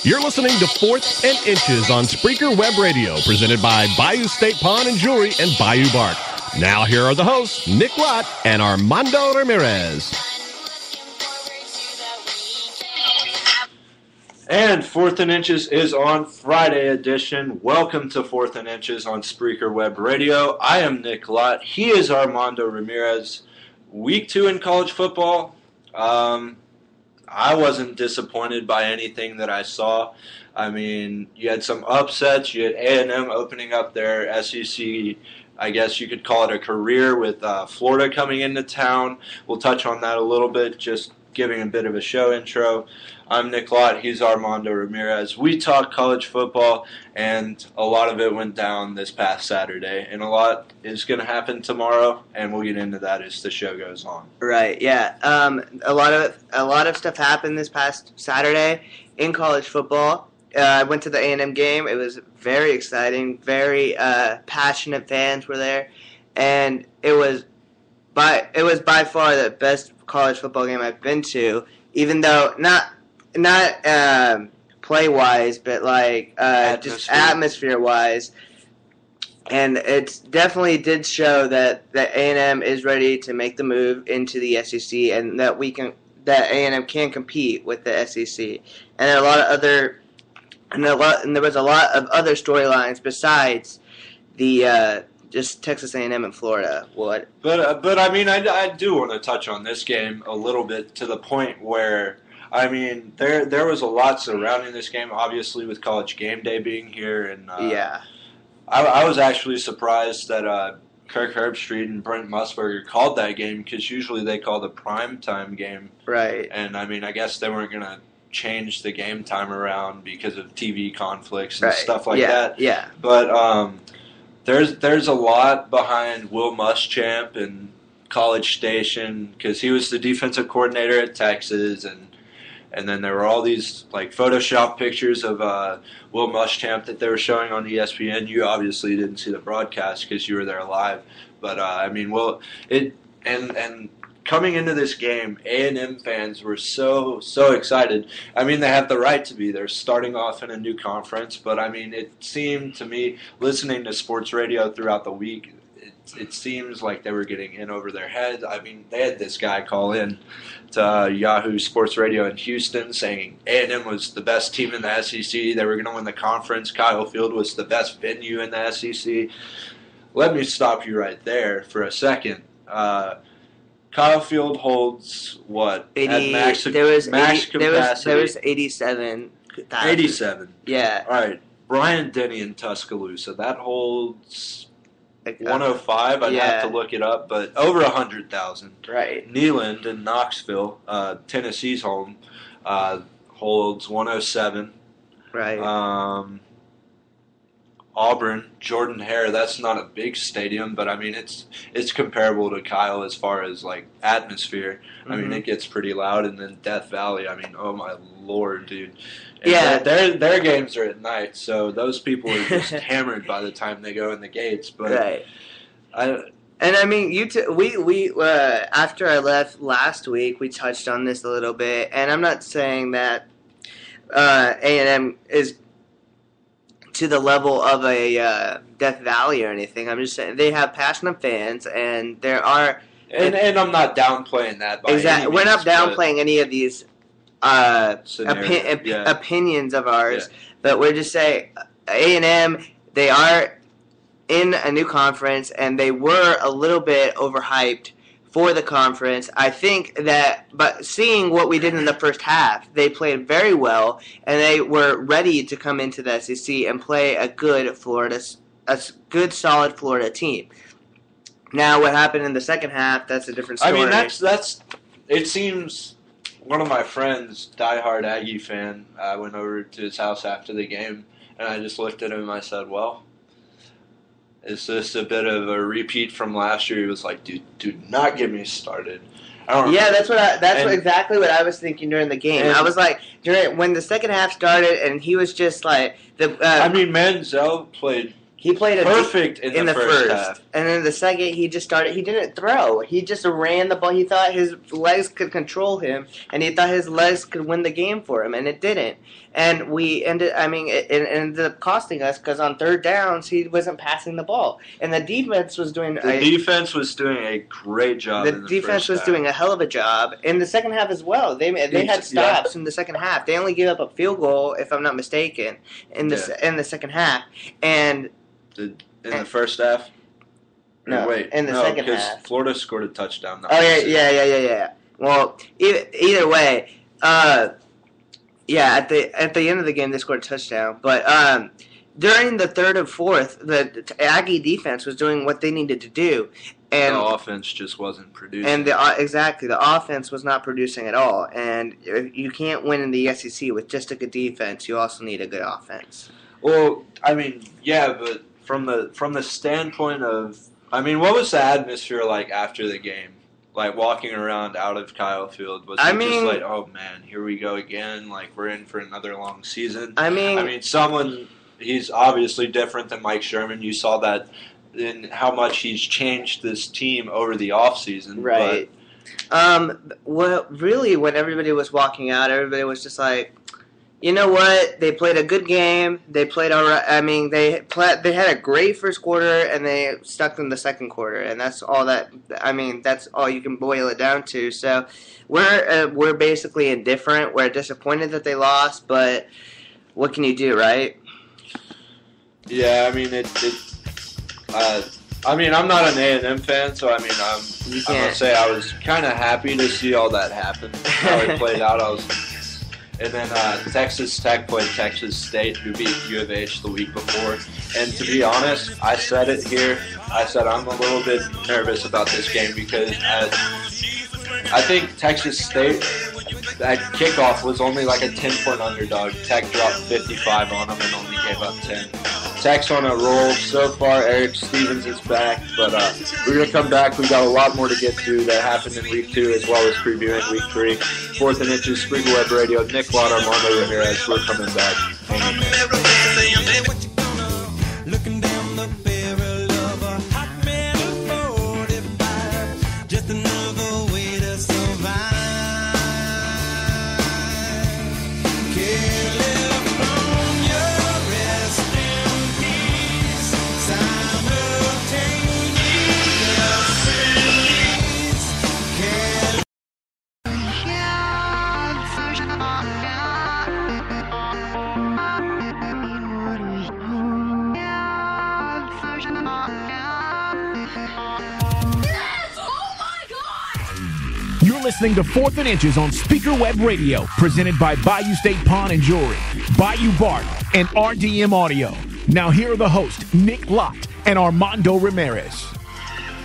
You're listening to Fourth and Inches on Spreaker Web Radio, presented by Bayou State Pawn and Jewelry and Bayou Bark. Now here are the hosts, Nick Lott and Armando Ramirez. And Fourth and Inches is on Friday edition. Welcome to Fourth and Inches on Spreaker Web Radio. I am Nick Lott. He is Armando Ramirez. Week 2 in college football. I wasn't disappointed by anything that I saw. I mean, you had some upsets. You had A&M opening up their SEC, I guess you could call it a career, with Florida coming into town. We'll touch on that a little bit, just giving a bit of a show intro. I'm Nick Lott. He's Armando Ramirez. We talk college football, and a lot of it went down this past Saturday, and a lot is going to happen tomorrow, and we'll get into that as the show goes on. Right. Yeah. A lot of stuff happened this past Saturday in college football. I went to the A&M game. It was very exciting. Very passionate fans were there, and it was by far the best college football game I've been to. Even though not play-wise, but just atmosphere-wise. And it definitely did show that A&M is ready to make the move into the SEC, and that A&M can compete with the SEC. And there was a lot of other storylines besides the just Texas A&M and Florida. But I mean, I do want to touch on this game a little bit, to the point where, I mean, there was a lot surrounding this game, obviously with College Game Day being here, and I was actually surprised that Kirk Herbstreit and Brent Musburger called that game, because usually they call the primetime game. Right. And I mean, I guess they weren't going to change the game time around because of TV conflicts and stuff like that. Yeah. But there's a lot behind Will Muschamp and College Station, because he was the defensive coordinator at Texas, and then there were all these like Photoshop pictures of Will Muschamp that they were showing on ESPN. You obviously didn't see the broadcast because you were there live, but I mean, and coming into this game, A&M fans were so excited. I mean, they have the right to be. They're starting off in a new conference, but I mean, it seemed to me, listening to sports radio throughout the week, it seems like they were getting in over their heads. I mean, they had this guy call in to Yahoo Sports Radio in Houston saying A&M was the best team in the SEC. They were going to win the conference. Kyle Field was the best venue in the SEC. Let me stop you right there for a second. Kyle Field holds what? 80. Max capacity. There was 87. 87. Yeah. All right. Bryant-Denny in Tuscaloosa, that holds 105. I'd have to look it up, but over 100,000. Right. Neyland in Knoxville, Tennessee's home, holds 107. Right. Auburn, Jordan-Hare, that's not a big stadium, but I mean it's comparable to Kyle as far as like atmosphere. Mm-hmm. I mean, it gets pretty loud. And then Death Valley, I mean, oh my Lord, dude. And yeah, their games are at night, so those people are just hammered by the time they go in the gates. But right. And I mean, we after I left last week, we touched on this a little bit, and I'm not saying that A&M is to the level of a Death Valley or anything. I'm just saying they have passionate fans, and there are. And I'm not downplaying that. Exactly, we're not downplaying any of these opinions of ours, but we're just saying A&M, they are in a new conference, and they were a little bit overhyped for the conference. I think that, but seeing what we did in the first half, they played very well, and they were ready to come into the SEC and play a good solid Florida team. Now, what happened in the second half, that's a different story. I mean, that's it seems, one of my friends, diehard Aggie fan, I went over to his house after the game, and I just looked at him and I said, well, is this a bit of a repeat from last year? He was like, dude, do not get me started. That's exactly what I was thinking during the game. I was like, when the second half started, and he was just like, I mean, Manziel played He played perfect in the first half. And then the second, he didn't throw. He just ran the ball. He thought his legs could control him, and he thought his legs could win the game for him, and it didn't. And it ended up costing us because on third downs, he wasn't passing the ball. And the defense was doing a great job. The defense was doing a hell of a job. In the second half as well. They had stops in the second half. They only gave up a field goal, if I'm not mistaken, in the second half. And in the first half? No, in the second half. Florida scored a touchdown. Yeah. Well, either way, at the end of the game, they scored a touchdown. But during the third and fourth, the Aggie defense was doing what they needed to do. And the offense just wasn't producing. And the offense was not producing at all. And you can't win in the SEC with just a good defense. You also need a good offense. Well, but from the standpoint of, what was the atmosphere like after the game? Like walking around out of Kyle Field, was it just like, oh man, here we go again? Like we're in for another long season. He's obviously different than Mike Sherman. You saw that in how much he's changed this team over the offseason. Right. When everybody was walking out, everybody was just like, you know what? They played a good game. They played all right. They had a great first quarter, and they stuck in the second quarter, and that's all that. That's all you can boil it down to. So we're basically indifferent. We're disappointed that they lost, but what can you do, right? Yeah, I'm not an A&M fan, so I'm gonna say I was kind of happy to see all that happen. How it played out, and then Texas Tech played Texas State, who beat U of H the week before. And to be honest, I said it here. I said I'm a little bit nervous about this game because I think Texas State, that kickoff was only like a 10-point underdog. Tech dropped 55 on them and only gave up 10. Tech's on a roll so far. Eric Stevens is back, but we're going to come back. We got a lot more to get to that happened in Week 2 as well as previewing Week 3. 4th and Inches, Spreaker Web Radio, Nick Lott, Armando Ramirez. We're coming back. Hang in. Looking down the barrel of a hot metal 45, just another way to survive. Listening to 4th and Inches on Spreaker Web Radio, presented by Bayou State Pawn and Jewelry, Bayou Bart, and RDM Audio. Now here are the hosts, Nick Lott and Armando Ramirez.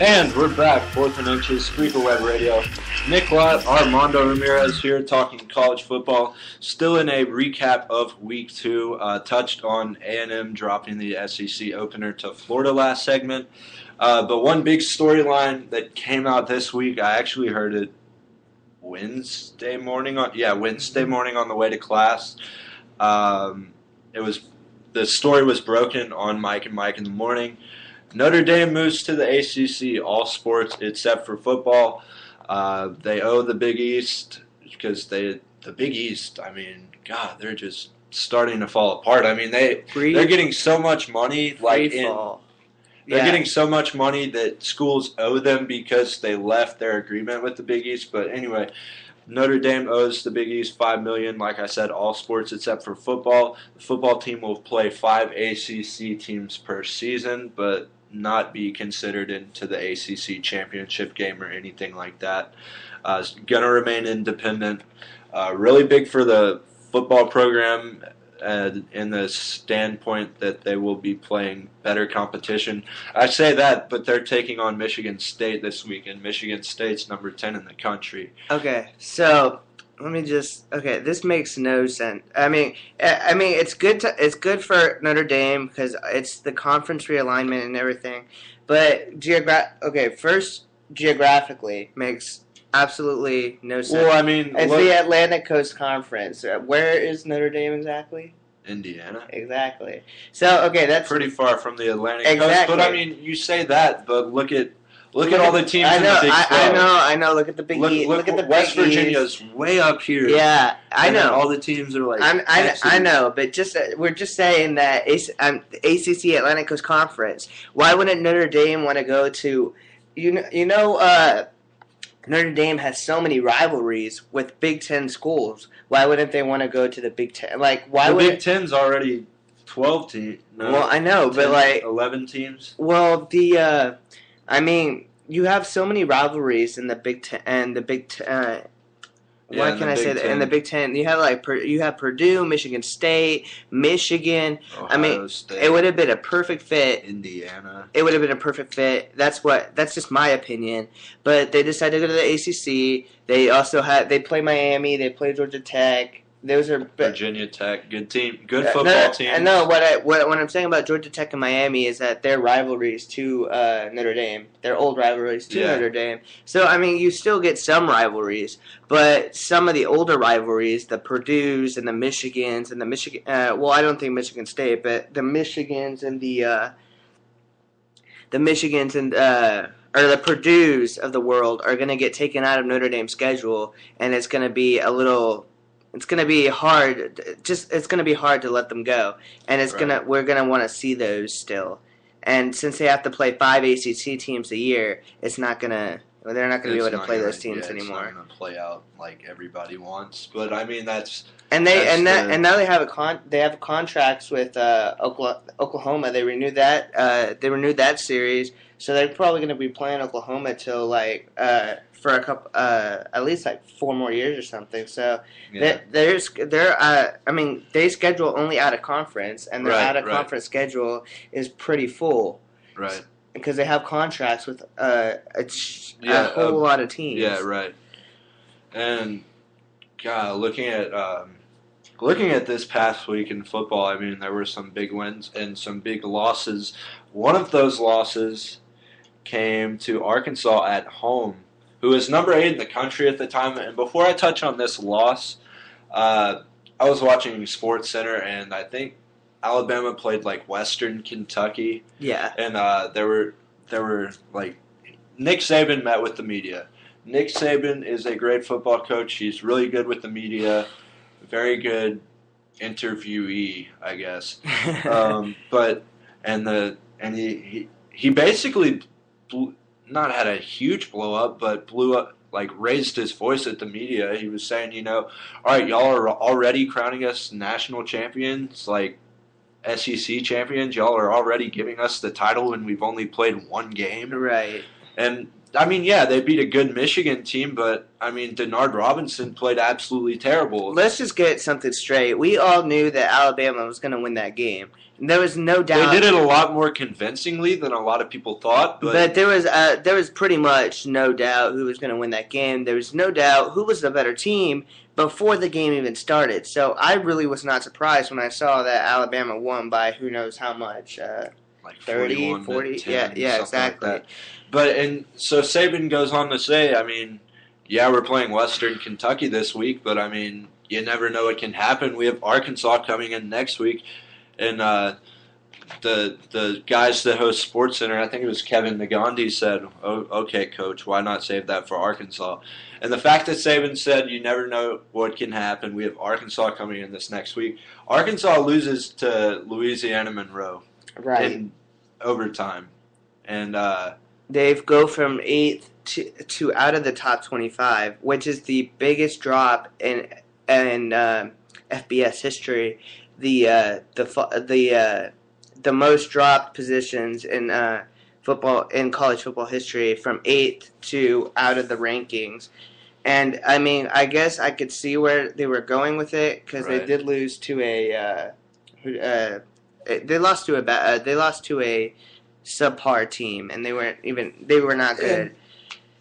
And we're back, 4th and Inches, Spreaker Web Radio. Nick Lott, Armando Ramirez here talking college football. Still in a recap of Week 2. Touched on A&M dropping the SEC opener to Florida last segment. But one big storyline that came out this week, I actually heard it Wednesday morning on the way to class. The story was broken on Mike and Mike in the morning. Notre Dame moves to the ACC, all sports except for football. They owe the Big East because the Big East, they're just starting to fall apart. They're getting so much money, They're getting so much money that schools owe them because they left their agreement with the Big East. But anyway, Notre Dame owes the Big East $5 million. Like I said, all sports except for football. The football team will play 5 ACC teams per season, but not be considered into the ACC championship game or anything like that. It's going to remain independent. Really big for the football program. In the standpoint that they will be playing better competition. I say that, but they're taking on Michigan State this week, and Michigan State's number 10 in the country. Okay, so this makes no sense. It's good for Notre Dame because it's the conference realignment and everything, but geographically makes absolutely no sense. Well, it's the Atlantic Coast Conference. Where is Notre Dame exactly? Indiana. Exactly. So, okay, that's Pretty far from the Atlantic Exactly. Coast, but I mean, you say that, but look at all the teams in the Big 12. I know. Look at the Big East. Look at the West Big Virginia's East. way up here. Yeah, I and then know. all the teams are like. I know, but we're just saying that ACC Atlantic Coast Conference. Why wouldn't Notre Dame want to go to? Notre Dame has so many rivalries with Big Ten schools. Why wouldn't they want to go to the Big Ten? Like, why the would Big Ten's already 12 teams? No, well, I know, 10, but like 11 teams. Well, you have so many rivalries in the Big Ten and the Big Ten. Why can I say that? In the Big Ten, you have Purdue, Michigan State, Michigan. Ohio State. It would have been a perfect fit. Indiana. It would have been a perfect fit. That's just my opinion. But they decided to go to the ACC. They play Miami. They play Georgia Tech. Those are Virginia Tech, good team, good football team. I know what I'm saying about Georgia Tech and Miami is that they're rivalries to Notre Dame. They're old rivalries to Notre Dame. So I mean, you still get some rivalries, but some of the older rivalries, the Purdue's and the Michigans and the Michigan. Well, I don't think Michigan State, but the Michigans and the Michigans and or the Purdue's of the world are going to get taken out of Notre Dame's schedule, and it's going to be It's going to be hard. It's going to be hard to let them go, and we're going to want to see those still. And since they have to play 5 ACC teams a year, they're not going to be able to play those teams anymore. It's not going to play out like everybody wants. But I mean, now they have contracts with Oklahoma. They renewed that series, so they're probably going to be playing Oklahoma till for a couple, at least 4 more years or something. So they schedule only out of conference, and their out of conference schedule is pretty full. Right. Because they have contracts with a whole lot of teams. Yeah, right. And God, looking at this past week in football, I mean, there were some big wins and some big losses. One of those losses came to Arkansas at home, who was number 8 in the country at the time. And before I touch on this loss, I was watching Sports Center, and I think Alabama played Western Kentucky. Yeah. And there were Nick Saban met with the media. Nick Saban is a great football coach. He's really good with the media. Very good interviewee, I guess. He basically not had a huge blow up, but blew up, raised his voice at the media. He was saying, all right, y'all are already crowning us national champions, SEC champions. Y'all are already giving us the title when we've only played 1 game. Right. And, I mean, yeah, they beat a good Michigan team, but, I mean, Denard Robinson played absolutely terrible. Let's just get something straight. We all knew that Alabama was going to win that game. There was no doubt. They did it a lot more convincingly than a lot of people thought. But there was pretty much no doubt who was going to win that game. There was no doubt who was the better team before the game even started. So I really was not surprised when I saw that Alabama won by who knows how much. 30, 40. 10, yeah, exactly. So Saban goes on to say, I mean, yeah, we're playing Western Kentucky this week, but I mean, you never know what can happen. We have Arkansas coming in next week. And the guys that host Sports Center, I think it was Kevin Nagandi, said, "Oh, okay, Coach, why not save that for Arkansas?" And the fact that Saban said, "You never know what can happen. We have Arkansas coming in this next week." Arkansas loses to Louisiana Monroe in overtime, and they go from 8th to out of the top 25, which is the biggest drop in FBS history. The most dropped positions in football in college football history, from 8th to out of the rankings. And I mean, I guess I could see where they were going with it, because they did lose to they lost to a subpar team, and they were not good.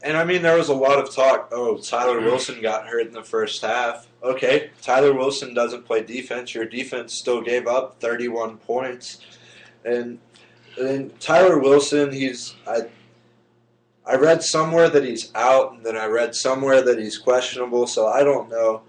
And I mean, there was a lot of talk. Oh, Tyler Wilson got hurt in the first half. Okay, Tyler Wilson doesn't play defense. Your defense still gave up 31 points. And Tyler Wilson, I read somewhere that he's out, and then I read somewhere that he's questionable, so I don't know.